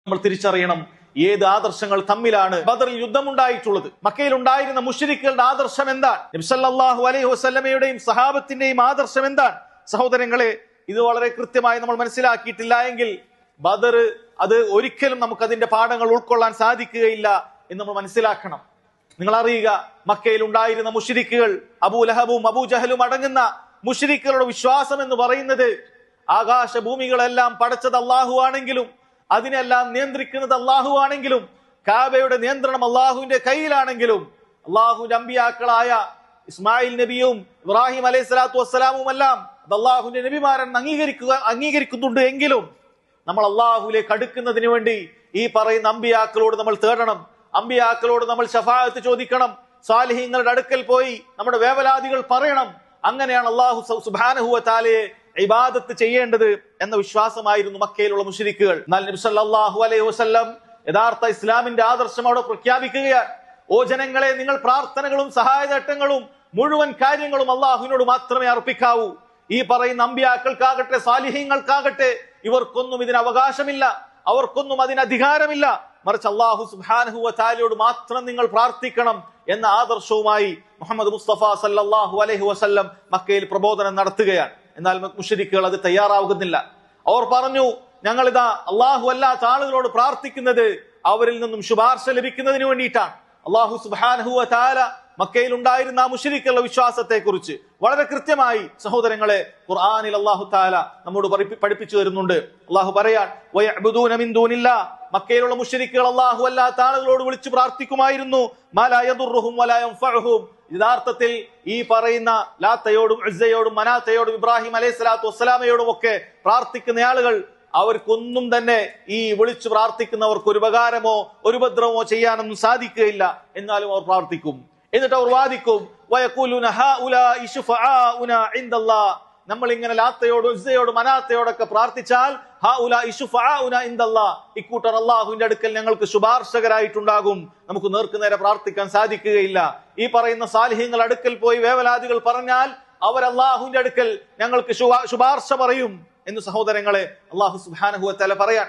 നമ്മൾ തിരിച്ചറിയണം ഏത് ആദർശങ്ങൾ തമ്മിലാണ് ബദറിൽ യുദ്ധമുണ്ടായിട്ടുള്ളത്. മക്കയിൽ ഉണ്ടായിരുന്ന മുശ്രിക്കുകളുടെ ആദർശം എന്താണ്? നബി സല്ലല്ലാഹു അലൈഹി വസല്ലമയുടെയും സഹാബത്തിന്റെയും ആദർശം എന്താണ്? സഹോദരങ്ങളെ, ഇത് വളരെ കൃത്യമായി നമ്മൾ മനസ്സിലാക്കിയിട്ടില്ല എങ്കിൽ ബദർ അത് ഒരിക്കലും നമുക്ക് അതിന്റെ പാഠങ്ങൾ ഉൾക്കൊള്ളാൻ സാധിക്കുകയില്ല എന്ന് നമ്മൾ മനസ്സിലാക്കണം. നിങ്ങൾ അറിയുക, മക്കയിൽ ഉണ്ടായിരുന്ന മുശ്രിക്കുകൾ, അബൂലഹബും അബൂജഹലും അടങ്ങുന്ന മുശ്രിക്കുകളുടെ വിശ്വാസം എന്ന് പറയുന്നത് ആകാശഭൂമികളെല്ലാം പടച്ചത് അള്ളാഹു ആണെങ്കിലും അതിനെല്ലാം നിയന്ത്രിക്കുന്നത് അള്ളാഹു ആണെങ്കിലും കാബയുടെ നിയന്ത്രണം അള്ളാഹുവിന്റെ കയ്യിലാണെങ്കിലും അള്ളാഹുവിന്റെ അമ്പിയാക്കളായ ഇസ്മായിൽ നബിയും ഇബ്രാഹിം അലൈഹി സ്വലാത്തു വസ്സലാമും എല്ലാം അത് അള്ളാഹുവിന്റെ നബിമാരെന്ന് അംഗീകരിക്കുന്നുണ്ട് എങ്കിലും നമ്മൾ അള്ളാഹുലേക്ക് അടുക്കുന്നതിന് വേണ്ടി ഈ പറയുന്ന അമ്പിയാക്കളോട് നമ്മൾ തേടണം. അമ്പിയാക്കളോട് നമ്മൾ ശഫാഅത്ത് ചോദിക്കണം. സാലിഹീങ്ങളുടെ അടുക്കൽ പോയി നമ്മുടെ വേവലാദികൾ പറയണം. അങ്ങനെയാണ് അള്ളാഹു സുബ്ഹാനഹു വ തആലയെ ഇബാദത്ത് ചെയ്യേണ്ടത് എന്ന വിശ്വാസമായിരുന്നു മക്കയിലുള്ള മുശ്രിക്കുകൾ. എന്നാൽ നബി സല്ലല്ലാഹു അലൈഹി വസല്ലം യഥാർത്ഥ ഇസ്ലാമിന്റെ ആദർശം അവിടെ പ്രഖ്യാപിക്കുകയാണ്. ഓ ജനങ്ങളെ, നിങ്ങൾ പ്രാർത്ഥനകളും സഹായതട്ടങ്ങളും മുഴുവൻ കാര്യങ്ങളും അള്ളാഹുവിനോട് മാത്രമേ അർപ്പിക്കാവൂ. ഈ പറയുന്ന അമ്പിയാക്കൾക്കാകട്ടെ സാലിഹീങ്ങൾക്കാകട്ടെ ഇവർക്കൊന്നും ഇതിന് അവകാശമില്ല, അവർക്കൊന്നും അതിന് അധികാരമില്ല. മറിച്ച് അള്ളാഹു സുബ്ഹാനഹു വ തആലയോട് മാത്രം നിങ്ങൾ പ്രാർത്ഥിക്കണം എന്ന ആദർശവുമായി മുഹമ്മദ് മുസ്തഫ സല്ലല്ലാഹു അലൈഹി വസല്ലം മക്കയിൽ പ്രബോധനം നടത്തുകയാണ്. എന്നാൽ മുശ്രിക്കുകൾ അത് തയ്യാറാവുന്നില്ല. അവർ പറഞ്ഞു, ഞങ്ങളിതാ അള്ളാഹു അല്ലാത്ത ആളുകളോട് പ്രാർത്ഥിക്കുന്നത് അവരിൽ നിന്നും ശുപാർശ ലഭിക്കുന്നതിന് വേണ്ടിയിട്ടാണ്. അള്ളാഹു സുബ്ഹാനഹു വ തആല മക്കയിൽ ഉണ്ടായിരുന്ന മുശ്രിക്കുകളുടെ വിശ്വാസത്തെ കുറിച്ച് വളരെ കൃത്യമായി സഹോദരങ്ങളെ ഖുർആനിൽ അള്ളാഹു തആല നമ്മോട് പഠിപ്പിച്ചു തരുന്നുണ്ട്. അള്ളാഹു പറയാൻ, വയഅ്ബുദൂന മിൻ ദൂനില്ലാഹ്, മക്കയിലുള്ള മുശ്രിക്കുകൾ അള്ളാഹു അല്ലാത്ത ആളുകളോട് വിളിച്ചു പ്രാർത്ഥിക്കുമായിരുന്നു. മാ ലാ യദുർറുഹും വലാ യൻഫഉഹും, യഥാർത്ഥത്തിൽ ഈ പറയുന്ന ലാത്തയോടും ഉസ്സയോടും മനാത്തയോടും ഇബ്രാഹിം അലൈഹി സ്വലാത്തു വസ്സലാമയോടും ഒക്കെ പ്രാർത്ഥിക്കുന്ന ആളുകൾ അവർക്കൊന്നും തന്നെ ഈ വിളിച്ചു പ്രാർത്ഥിക്കുന്നവർക്ക് ഒരു ഉപകാരമോ ഒരു ഉപദ്രവമോ ചെയ്യാനൊന്നും സാധിക്കുകയില്ല. എന്നാലും അവർ പ്രാർത്ഥിക്കും. എന്നിട്ട് അവർ വാദിക്കും, വയഖൂലുന ഹൗലാഇ ശുഫആഉന ഇൻദല്ലാഹ്, നമ്മൾ ഇങ്ങനെ ലാത്തയോടും ഉസ്സയോടും മനാത്തയോടൊക്കെ പ്രാർത്ഥിച്ചാൽ ഹൗലാഇ ശുഫആഉന ഇൻദല്ലാഹ്, ഇക്കൂട്ടർ അല്ലാഹുവിന്റെ അടുക്കൽ ഞങ്ങൾക്ക് ശുപാർശകരായിട്ടുണ്ടാകും, നമുക്ക് നേർക്കുനേരെ പ്രാർത്ഥിക്കാൻ സാധിക്കുകയില്ല. ഈ പറയുന്ന സാലിഹീങ്ങൾ അടുക്കൽ പോയി വേവലാദികൾ പറഞ്ഞാൽ അവർ അല്ലാഹുവിന്റെ അടുക്കൽ ഞങ്ങൾക്ക് ശുപാർശ പറയും എന്ന് സഹോദരങ്ങളെ അല്ലാഹു സുബ്ഹാനഹു വ തആല പറയാൻ.